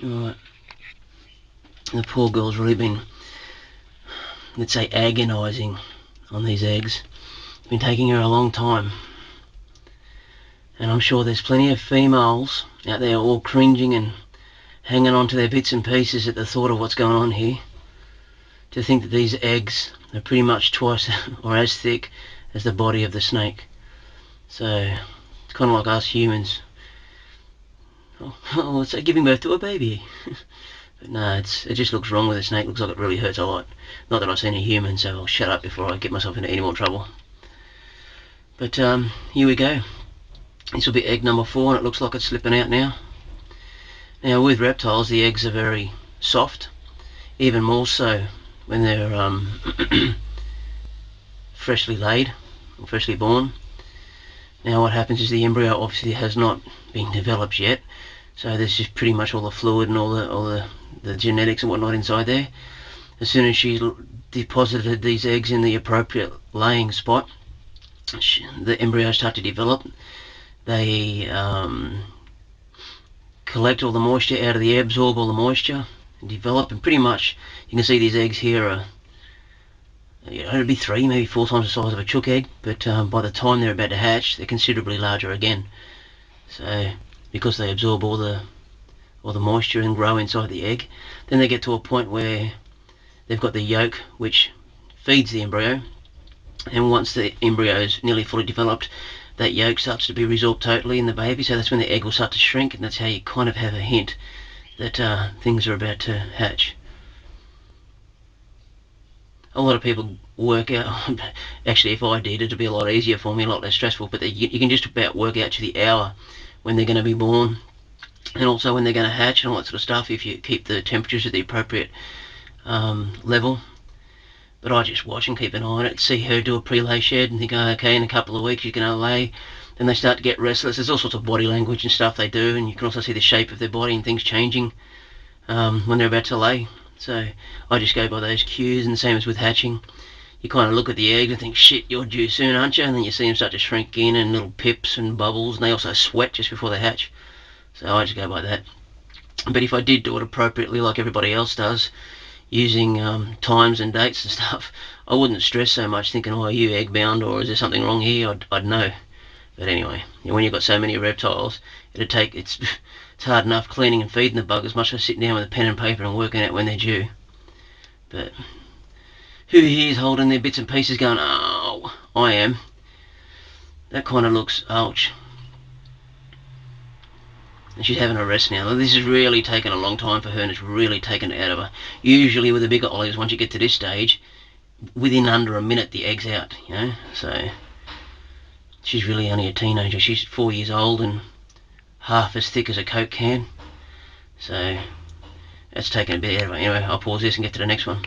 Alright. The poor girl's really been, let's say, agonising on these eggs. It's been taking her a long time. And I'm sure there's plenty of females out there all cringing and hanging on to their bits and pieces at the thought of what's going on here. To think that these eggs are pretty much twice or as thick as the body of the snake. So it's kind of like us humans. Oh, it's like giving birth to a baby. But no, it just looks wrong with a snake. Looks like it really hurts a lot. Not that I've seen a human, so I'll shut up before I get myself into any more trouble. But here we go. This will be egg number 4, and it looks like it's slipping out now. Now with reptiles, the eggs are very soft, even more so when they're freshly laid or freshly born. Now what happens is the embryo obviously has not been developed yet, so there's just pretty much all the fluid and all the genetics and whatnot inside there. As soon as she deposited these eggs in the appropriate laying spot, the embryos start to develop. They collect all the moisture out of the air, absorb all the moisture, and develop, and pretty much you can see these eggs here are, it'd be 3, maybe 4 times the size of a chook egg, but by the time they're about to hatch, they're considerably larger again. So because they absorb all the moisture and grow inside the egg, then they get to a point where they've got the yolk which feeds the embryo, and once the embryo is nearly fully developed, that yolk starts to be resorbed totally in the baby, so that's when the egg will start to shrink, and that's how you kind of have a hint that things are about to hatch. A lot of people work out, actually if I did, it'd be a lot easier for me, a lot less stressful, but you can just about work out to the hour when they're going to be born, and also when they're going to hatch and all that sort of stuff, if you keep the temperatures at the appropriate level. But I just watch and keep an eye on it, see her do a pre-lay shed and think, oh, okay, in a couple of weeks you can lay. Then they start to get restless. There's all sorts of body language and stuff they do, and you can also see the shape of their body and things changing when they're about to lay. So I just go by those cues, and the same as with hatching. You kind of look at the egg and think, shit, you're due soon, aren't you? And then you see them start to shrink in, and little pips and bubbles, and they also sweat just before they hatch. So I just go by that. But if I did do it appropriately like everybody else does, using times and dates and stuff, I wouldn't stress so much thinking, oh, are you egg bound or is there something wrong here? I'd know. But anyway, when you've got so many reptiles, it's hard enough cleaning and feeding the buggers, much as sitting down with a pen and paper and working out when they're due. But who here is holding their bits and pieces going, oh, I am. That kind of looks, ouch. And she's having a rest now. This has really taken a long time for her, and it's really taken it out of her. Usually with the bigger olives, once you get to this stage, within under a minute the egg's out, you know. So she's really only a teenager. She's 4 years old and half as thick as a Coke can. So that's taken a bit out of her. Anyway, I'll pause this and get to the next one.